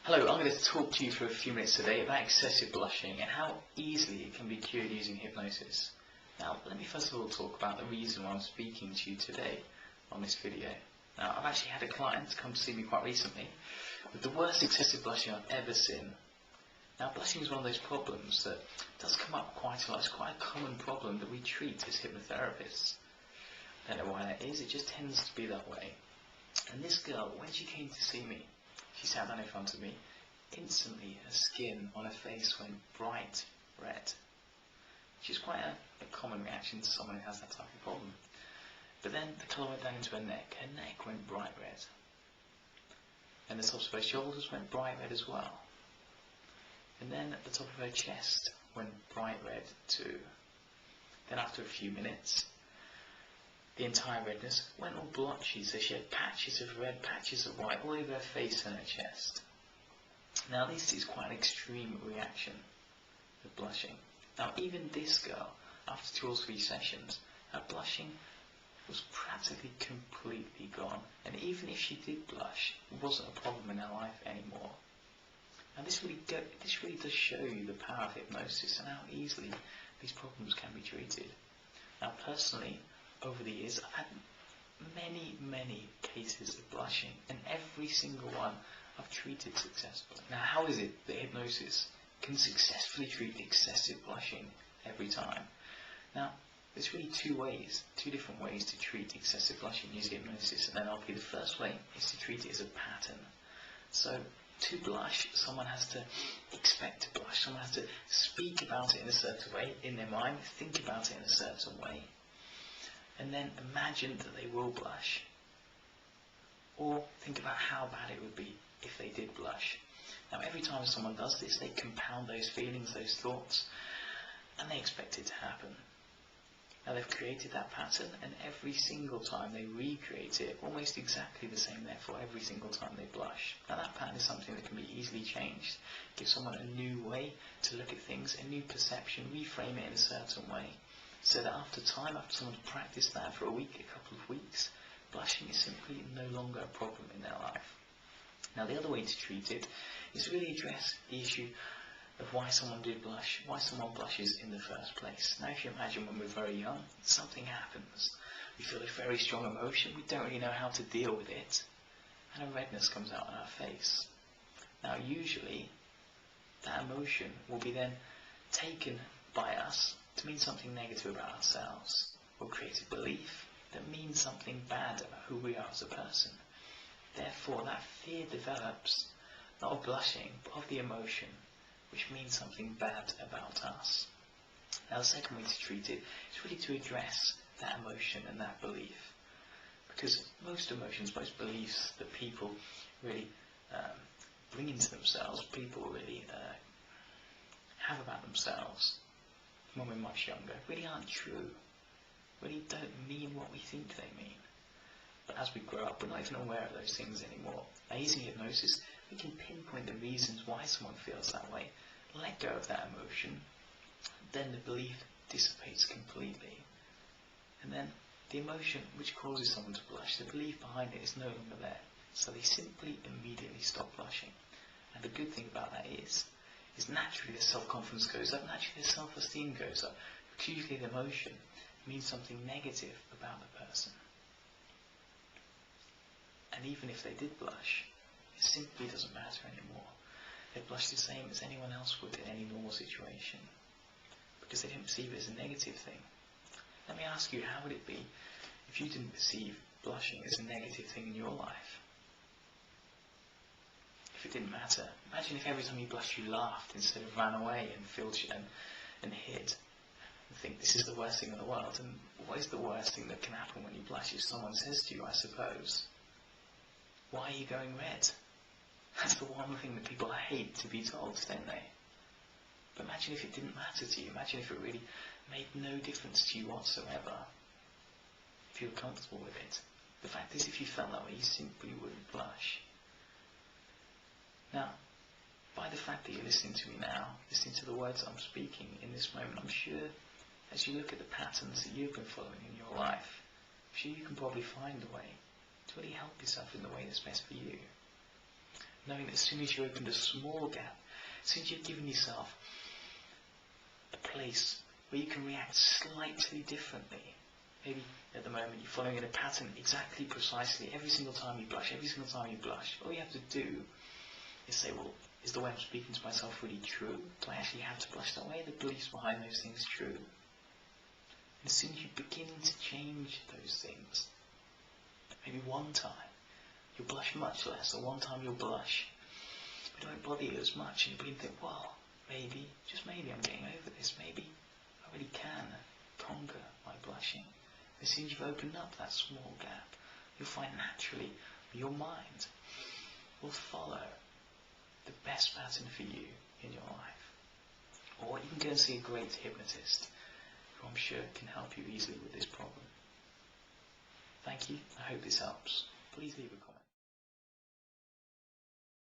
Hello, I'm going to talk to you for a few minutes today about excessive blushing and how easily it can be cured using hypnosis. Now, let me first of all talk about the reason why I'm speaking to you today on this video. Now, I've actually had a client come to see me quite recently with the worst excessive blushing I've ever seen. Now, blushing is one of those problems that does come up quite a lot. It's quite a common problem that we treat as hypnotherapists. I don't know why that is, it just tends to be that way. And this girl, when she came to see me, she sat down in front of me. Instantly, her skin on her face went bright red, which is quite a common reaction to someone who has that type of problem. But then the colour went down into her neck. Her neck went bright red. And the tops of her shoulders went bright red as well. And then at the top of her chest went bright red too. Then after a few minutes, the entire redness went all blotchy, so she had patches of red, patches of white all over her face and her chest. Now this is quite an extreme reaction of blushing. Now even this girl, after 2 or 3 sessions, her blushing was practically completely gone. And even if she did blush, it wasn't a problem in her life anymore. And this really does show you the power of hypnosis and how easily these problems can be treated. Now personally, over the years, I've had many cases of blushing, and every single one I've treated successfully. Now, how is it that hypnosis can successfully treat excessive blushing every time? Now, there's really 2 different ways to treat excessive blushing using hypnosis, and then I'll be the first way is to treat it as a pattern. So, to blush, someone has to expect to blush, someone has to speak about it in a certain way in their mind, think about it in a certain way, and then imagine that they will blush, or think about how bad it would be if they did blush. Now every time someone does this, they compound those feelings, those thoughts, and they expect it to happen. Now they've created that pattern, and every single time they recreate it almost exactly the same, therefore every single time they blush. Now that pattern is something that can be easily changed. Give someone a new way to look at things, a new perception, reframe it in a certain way, so that after someone's practiced that for a week, a couple of weeks, blushing is simply no longer a problem in their life. Now the other way to treat it is to really address the issue of why someone did blush, why someone blushes in the first place. Now if you imagine when we're very young, something happens. We feel a very strong emotion, we don't really know how to deal with it, and a redness comes out on our face. Now usually that emotion will be then taken by us to mean something negative about ourselves. We'll create a belief that means something bad about who we are as a person. Therefore, that fear develops, not of blushing, but of the emotion, which means something bad about us. Now, the second way to treat it is really to address that emotion and that belief. Because most emotions, most beliefs that people really bring into themselves, people really have about themselves when we're much younger, really aren't true, really don't mean what we think they mean. But as we grow up, we're not even aware of those things anymore. By using hypnosis, we can pinpoint the reasons why someone feels that way, let go of that emotion, then the belief dissipates completely. And then the emotion which causes someone to blush, the belief behind it is no longer there. So they simply immediately stop blushing. And the good thing about that is naturally their self-confidence goes up, naturally their self-esteem goes up, because usually the emotion means something negative about the person. And even if they did blush, it simply doesn't matter anymore. They blush the same as anyone else would in any normal situation, because they didn't perceive it as a negative thing. Let me ask you, how would it be if you didn't perceive blushing as a negative thing in your life? If it didn't matter, imagine if every time you blushed you laughed instead of ran away and hid and think this is the worst thing in the world. And what is the worst thing that can happen when you blush? If someone says to you, I suppose, why are you going red? That's the one thing that people hate to be told, don't they? But imagine if it didn't matter to you. Imagine if it really made no difference to you whatsoever. If you were comfortable with it. The fact is, if you felt that way, you simply wouldn't blush. Now, by the fact that you're listening to me now, listening to the words I'm speaking in this moment, I'm sure as you look at the patterns that you've been following in your life, I'm sure you can probably find a way to really help yourself in the way that's best for you. knowing that as soon as you opened a small gap, as soon as you've given yourself a place where you can react slightly differently, maybe at the moment you're following in a pattern exactly precisely every single time you blush, all you have to do is say, well, is the way I'm speaking to myself really true? Do I actually have to blush that way? Are the beliefs behind those things true? And as soon as you begin to change those things, maybe one time you'll blush much less, or one time you'll blush, but it won't bother you as much, and you begin to think, well, maybe, just maybe I'm getting over this, maybe I really can conquer my blushing. As soon as you've opened up that small gap, you'll find naturally your mind will follow the best pattern for you in your life. Or you can go and see a great hypnotist who I'm sure can help you easily with this problem. Thank you. I hope this helps. Please leave a comment.